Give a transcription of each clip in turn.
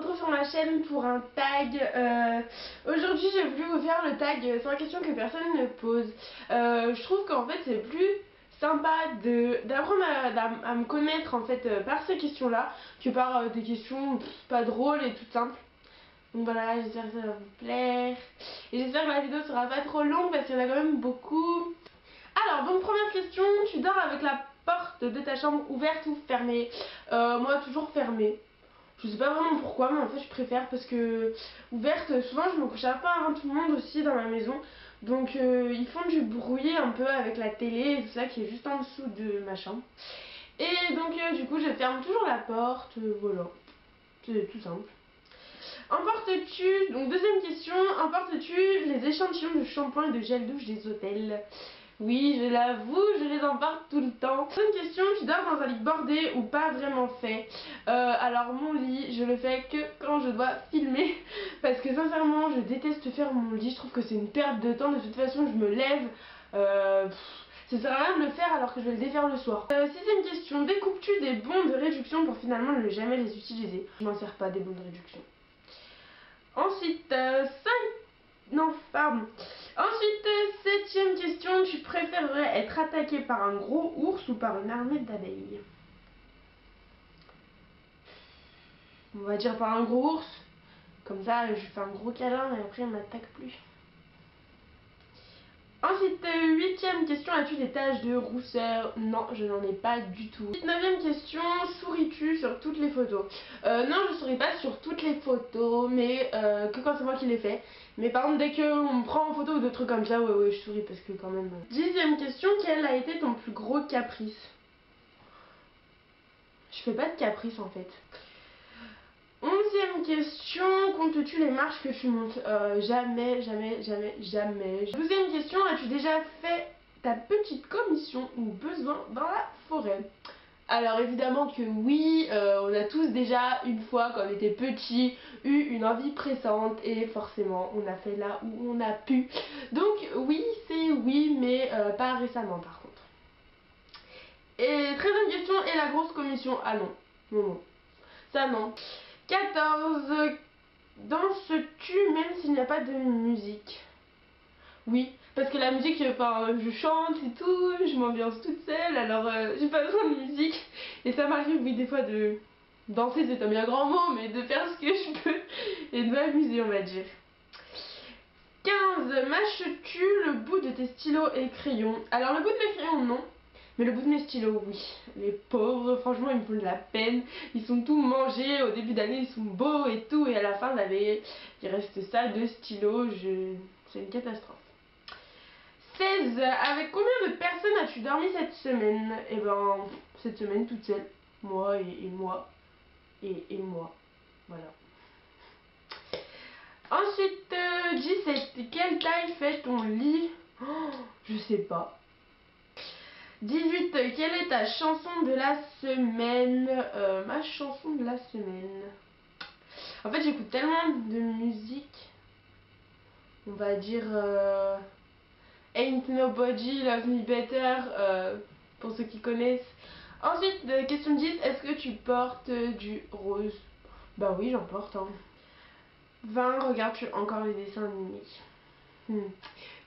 retrouve sur ma chaîne pour un tag. Aujourd'hui j'ai voulu vous faire le tag sans question que personne ne pose. Je trouve qu'en fait c'est plus sympa d'apprendre à me connaître en fait par ces questions là que par des questions pas drôles et toutes simples. Donc voilà, j'espère que ça va vous plaire et j'espère que la vidéo sera pas trop longue parce qu'il y en a quand même beaucoup. Alors donc première question, tu dors avec la porte de ta chambre ouverte ou fermée? Moi toujours fermée. Je sais pas vraiment pourquoi, mais en fait je préfère parce que ouverte, souvent je me couche un peu avant tout le monde aussi dans ma maison. Donc ils font du bruit un peu avec la télé et tout ça qui est juste en dessous de ma chambre. Et donc du coup je ferme toujours la porte, voilà. C'est tout simple. Emportes-tu, donc deuxième question, emportes-tu les échantillons de shampoing et de gel douche des hôtels? Oui, je l'avoue, je les emporte tout le temps. Deuxième question, tu dors dans un lit bordé ou pas vraiment fait? Alors mon lit, je le fais que quand je dois filmer parce que sincèrement, je déteste faire mon lit. Je trouve que c'est une perte de temps. De toute façon, je me lève. Ça sert à rien de le faire alors que je vais le défaire le soir. Sixième question, découpes-tu des bons de réduction pour finalement ne jamais les utiliser? Je m'en sers pas des bons de réduction. Ensuite, 5... Non, pardon. Ensuite, septième question, tu préférerais être attaqué par un gros ours ou par une armée d'abeilles? On va dire par un gros ours. Comme ça, je fais un gros câlin et après, il ne m'attaque plus. Ensuite, huitième question, as-tu des taches de rousseur? Non, je n'en ai pas du tout. Neuvième question, souris-tu sur toutes les photos? Non, je souris pas sur toutes les photos, mais que quand c'est moi qui les fais. Mais par contre, dès qu'on me prend en photo ou des trucs comme ça, ouais, je souris parce que quand même... Dixième question, quel a été ton plus gros caprice? Je fais pas de caprice en fait. Onzième question, comptes-tu les marches que tu montes? Jamais, jamais, jamais, jamais. Douzième question, as-tu déjà fait ta petite commission ou besoin dans la forêt? Alors évidemment que oui, on a tous déjà une fois quand on était petit eu une envie pressante et forcément on a fait là où on a pu. Donc oui, c'est oui, mais pas récemment par contre. Et 13e question, et la grosse commission? Ah non, non, non, ça non. 14. Danses-tu même s'il n'y a pas de musique? Oui, parce que la musique, enfin, je chante et tout, je m'ambiance toute seule, alors j'ai pas besoin de musique. Et ça m'arrive, oui, des fois de danser, c'est un bien grand mot, mais de faire ce que je peux et de m'amuser, on va dire. 15. Mâches-tu le bout de tes stylos et crayons? Alors, le bout de mes crayons, non. Mais le bout de mes stylos, oui. Les pauvres, franchement, ils me font de la peine. Ils sont tous mangés. Au début d'année, ils sont beaux et tout. Et à la fin d'année, il reste ça de stylos. C'est une catastrophe. 16. Avec combien de personnes as-tu dormi cette semaine? Eh ben, cette semaine, toute seule. Moi et moi. Et moi. Voilà. Ensuite, 17. Quelle taille fait ton lit? Oh, je sais pas. 18. Quelle est ta chanson de la semaine? Ma chanson de la semaine. En fait, j'écoute tellement de musique. On va dire Ain't Nobody Love Me Better, pour ceux qui connaissent. Ensuite, question 10. Est-ce que tu portes du rose? Bah oui, j'en porte. 20. Regardes-tu encore les dessins animés?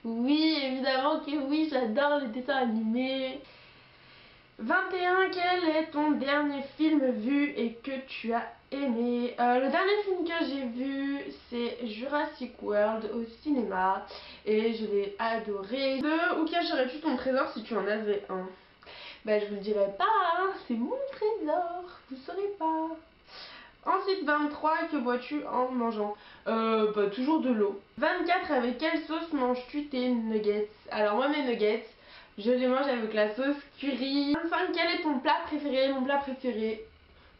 Oui, évidemment que oui, j'adore les dessins animés. 21. Quel est ton dernier film vu et que tu as aimé? Le dernier film que j'ai vu, c'est Jurassic World au cinéma et je l'ai adoré. 2. Où cacherais-tu ton trésor si tu en avais un? Bah je vous le dirai pas, hein, c'est mon trésor, vous saurez pas. Ensuite, 23. Que bois-tu en mangeant? Bah toujours de l'eau. 24. Avec quelle sauce manges-tu tes nuggets? Alors moi mes nuggets, je les mange avec la sauce curry. 25. Quel est ton plat préféré? Mon plat préféré,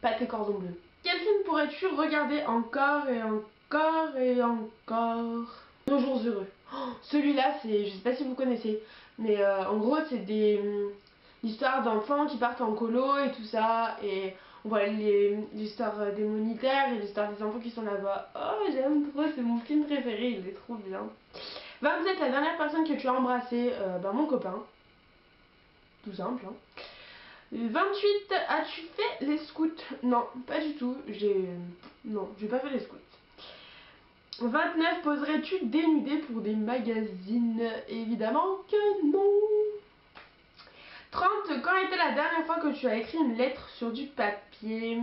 pâté cordon bleu. Quel film pourrais-tu regarder encore et encore et encore? Nos jours heureux. Oh, celui-là, c'est, je sais pas si vous connaissez, mais en gros c'est des histoires d'enfants qui partent en colo et tout ça, et on voit l'histoire des monitaires et l'histoire des enfants qui sont là-bas. Oh, j'aime trop, c'est mon film préféré, il est trop bien. 27. La dernière personne que tu as embrassée? Bah mon copain. Tout simple, hein. 28, as-tu fait les scouts? Non, pas du tout. Non, j'ai pas fait les scouts. 29, poserais-tu dénudé pour des magazines? Évidemment que non. 30, quand était la dernière fois que tu as écrit une lettre sur du papier?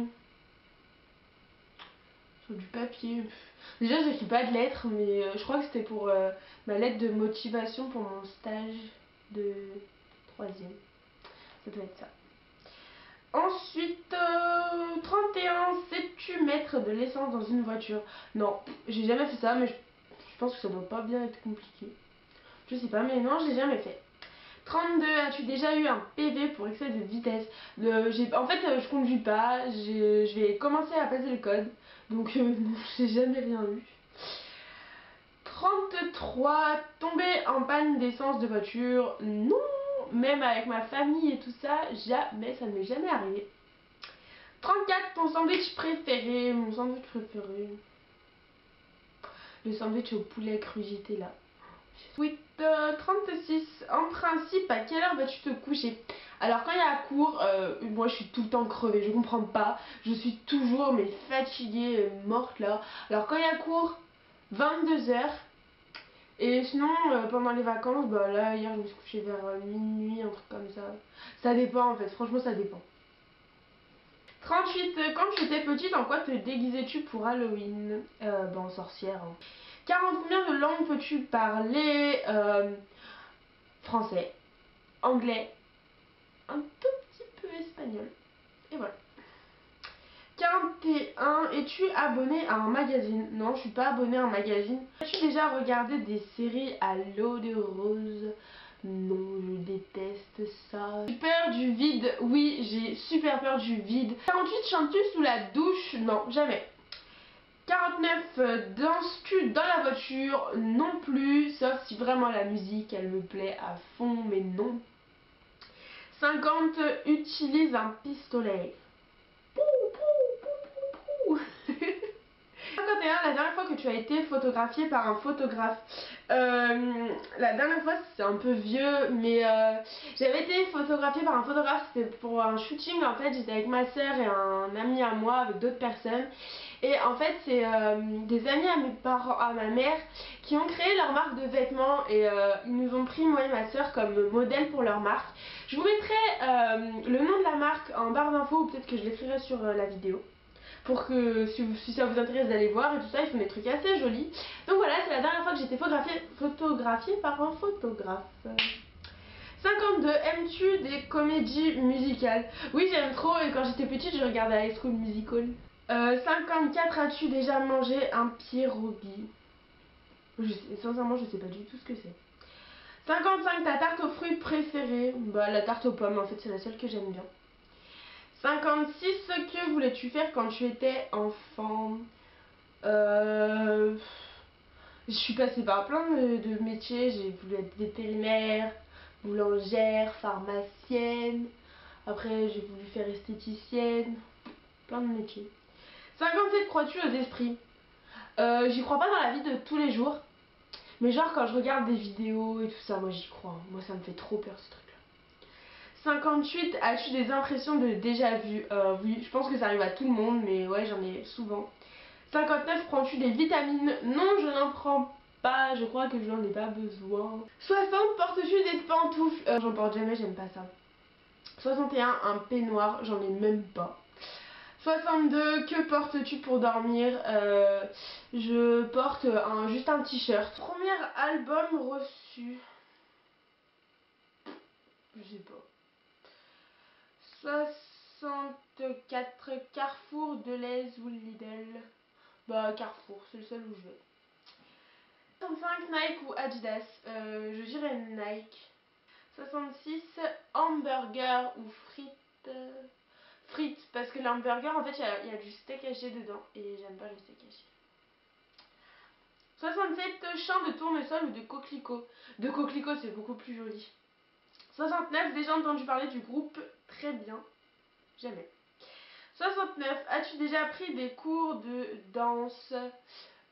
Sur du papier. Déjà, j'écris pas de lettres, mais je crois que c'était pour ma lettre de motivation pour mon stage de 3e. Ça doit être ça. Ensuite, 31, sais-tu mettre de l'essence dans une voiture? Non, j'ai jamais fait ça, mais je pense que ça doit pas bien être compliqué. Je sais pas, mais non, je l'ai jamais fait. 32, as-tu déjà eu un PV pour excès de vitesse? En fait, je conduis pas, je vais commencer à passer le code, donc non, j'ai jamais rien eu. 33, tomber en panne d'essence de voiture? Non, même avec ma famille et tout ça, jamais, ça ne m'est jamais arrivé. 34, ton sandwich préféré? Mon sandwich préféré, le sandwich au poulet crudité là. 36, en principe, à quelle heure vas-tu te coucher? Alors quand il y a cours, moi je suis tout le temps crevée, je comprends pas, je suis toujours mais fatiguée, morte là. Alors quand il y a cours, 22h. Et sinon, pendant les vacances, bah là hier je me suis couchée vers minuit, un truc comme ça. Ça dépend en fait, franchement ça dépend. 38, quand tu étais petite, en quoi te déguisais-tu pour Halloween? Bah en sorcière. Hein. 40, combien de langues peux-tu parler? Français, anglais, un tout petit peu espagnol. Et voilà. 41, es-tu abonné à un magazine? Non, je suis pas abonnée à un magazine. As-tu déjà regardé des séries à l'eau de rose? Non, je déteste ça. J'ai peur du vide. Oui, j'ai super peur du vide. 48, chantes-tu sous la douche? Non, jamais. 49, danses-tu dans la voiture? Non plus, sauf si vraiment la musique, elle me plaît à fond, mais non. 50, utilise un pistolet. Pou, pou, pou, pou, pou. 51, la dernière fois que tu as été photographiée par un photographe? La dernière fois c'est un peu vieux, mais j'avais été photographiée par un photographe, c'était pour un shooting en fait, j'étais avec ma soeur et un ami à moi avec d'autres personnes. Et en fait c'est des amis à mes parents, à ma mère, qui ont créé leur marque de vêtements et ils nous ont pris moi et ma soeur comme modèle pour leur marque. Je vous mettrai le nom de la marque en barre d'infos ou peut-être que je l'écrirai sur la vidéo. Pour que si ça vous intéresse d'aller voir et tout ça, ils font des trucs assez jolis. Donc voilà, c'est la dernière fois que j'ai été photographiée par un photographe. 52, aimes-tu des comédies musicales? Oui, j'aime trop et quand j'étais petite, je regardais High School Musical. 54, as-tu déjà mangé un pierogi? Sincèrement, je sais pas du tout ce que c'est. 55, ta tarte aux fruits préférée? Bah la tarte aux pommes, en fait c'est la seule que j'aime bien. 56, que voulais-tu faire quand tu étais enfant? Je suis passée par plein de métiers. J'ai voulu être vétérinaire, boulangère, pharmacienne. Après, j'ai voulu faire esthéticienne. Plein de métiers. 57, crois-tu aux esprits? J'y crois pas dans la vie de tous les jours. Mais genre, quand je regarde des vidéos et tout ça, moi j'y crois. Moi, ça me fait trop peur ce truc-là. 58, as-tu des impressions de déjà vu? Oui, je pense que ça arrive à tout le monde, mais ouais, j'en ai souvent. 59, prends-tu des vitamines? Non, je n'en prends pas, je crois que je n'en ai pas besoin. 60, portes-tu des pantoufles? J'en porte jamais, j'aime pas ça. 61, un peignoir, j'en ai même pas. 62, que portes-tu pour dormir? Je porte juste un t-shirt. Premier album reçu? Je sais pas. 64, Carrefour, Deleuze ou Lidl? Bah Carrefour, c'est le seul où je vais. 65, Nike ou Adidas? Je dirais Nike. 66, hamburger ou frites? Frites, parce que l'hamburger en fait il y a du steak haché dedans et j'aime pas le steak haché. 67, chant de tournesol ou de coquelicot? De coquelicot, c'est beaucoup plus joli. 69, déjà entendu parler du groupe? Très bien. Jamais. 69, as-tu déjà pris des cours de danse?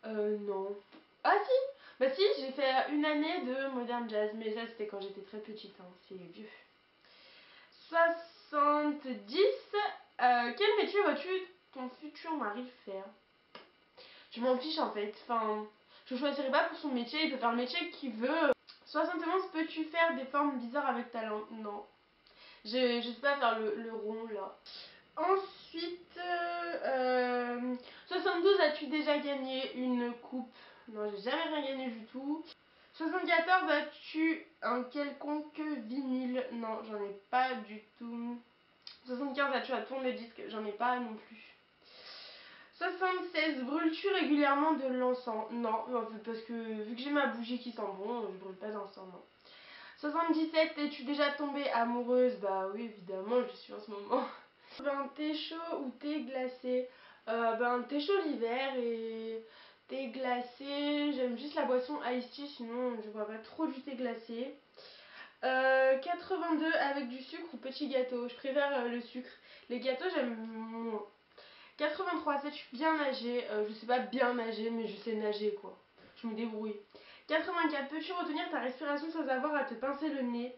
Non. Ah si. Bah si, j'ai fait une année de modern jazz, mais ça c'était quand j'étais très petite, hein. C'est vieux. 70. Quel métier vois-tu ton futur mari faire? Je m'en fiche en fait. Enfin, je choisirai pas pour son métier. Il peut faire le métier qu'il veut. 71. Peux-tu faire des formes bizarres avec ta langue? Non. Je sais pas faire le rond là. Ensuite, 72. As-tu déjà gagné une coupe? Non, j'ai jamais rien gagné du tout. 74. As-tu un quelconque vinyle? Non, j'en ai pas du tout. 75. As-tu un tourne-disque? J'en ai pas non plus. 76. Brûles-tu régulièrement de l'encens? Non, parce que vu que j'ai ma bougie qui sent bon, je brûle pas d'encens, non. 77. Es-tu déjà tombée amoureuse? Bah oui, évidemment, je suis en ce moment. Un thé chaud ou thé glacé? Un thé chaud l'hiver et thé glacé. J'aime juste la boisson iced tea, sinon je bois pas trop du thé glacé. 82. Avec du sucre ou petit gâteau? Je préfère le sucre. Les gâteaux, j'aime moins. 83. Sais-tu bien nager? Je sais pas bien nager, mais je sais nager quoi. Je me débrouille. 84. Peux-tu retenir ta respiration sans avoir à te pincer le nez?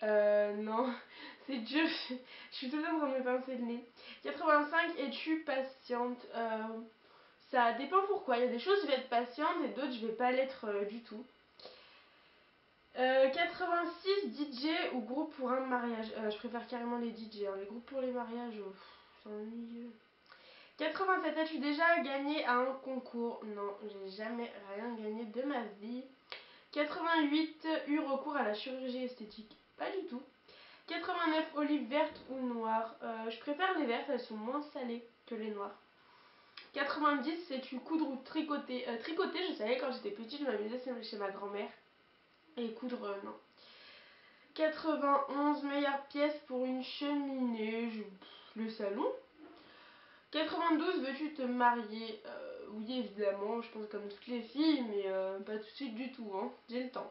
Non, c'est dur, je suis tout le temps en train de me pincer le nez. 85. Es-tu patiente? Ça dépend pourquoi. Il y a des choses je vais être patiente et d'autres je vais pas l'être du tout. 86. DJ ou groupe pour un mariage? Je préfère carrément les DJ. Hein. Les groupes pour les mariages, c'est ennuyeux. 87. As-tu déjà gagné à un concours? Non, j'ai jamais rien gagné de ma vie. 88. Eu recours à la chirurgie esthétique? Pas du tout. 89. Olives vertes ou noires? Je préfère les vertes, elles sont moins salées que les noires. 90. Sais-tu coudre ou tricoter? Tricoter, je savais quand j'étais petite, je m'amusais chez ma grand-mère. Et coudre, non. 91. Meilleure pièce pour une cheminée? Le salon. 92. Veux-tu te marier? Oui, évidemment, je pense comme toutes les filles, mais pas tout de suite du tout, hein. J'ai le temps.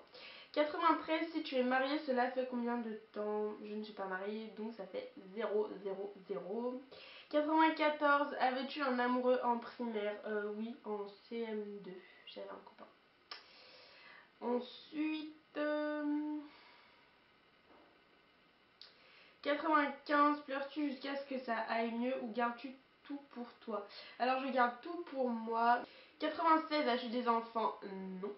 93. Si tu es mariée, cela fait combien de temps? Je ne suis pas mariée, donc ça fait 0, 0, 0. 94. Avais-tu un amoureux en primaire? Oui, en CM2, j'avais un copain. Ensuite, 95. Pleures-tu jusqu'à ce que ça aille mieux ou gardes-tu tout pour toi? Alors je garde tout pour moi. 96. As-tu des enfants? Non.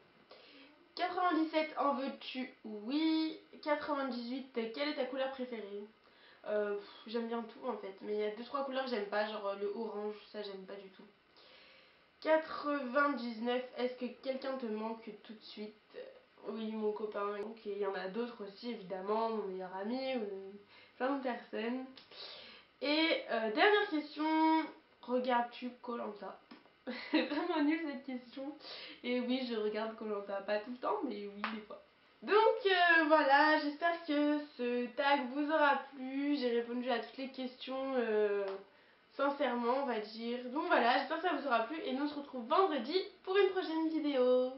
97. En veux-tu? Oui. 98. Quelle est ta couleur préférée? J'aime bien tout en fait, mais il y a 2-3 couleurs que j'aime pas, genre le orange, ça j'aime pas du tout. 99. Est-ce que quelqu'un te manque tout de suite? Oui, mon copain. Donc il y en a d'autres aussi évidemment, mon meilleur ami, plein de personnes. Et dernière question, regardes-tu koh? C'est vraiment nul cette question. Et oui, je regarde koh, pas tout le temps, mais oui, des fois. Donc voilà, j'espère que ce tag vous aura plu. J'ai répondu à toutes les questions sincèrement, on va dire. Donc voilà, j'espère que ça vous aura plu et nous on se retrouve vendredi pour une prochaine vidéo.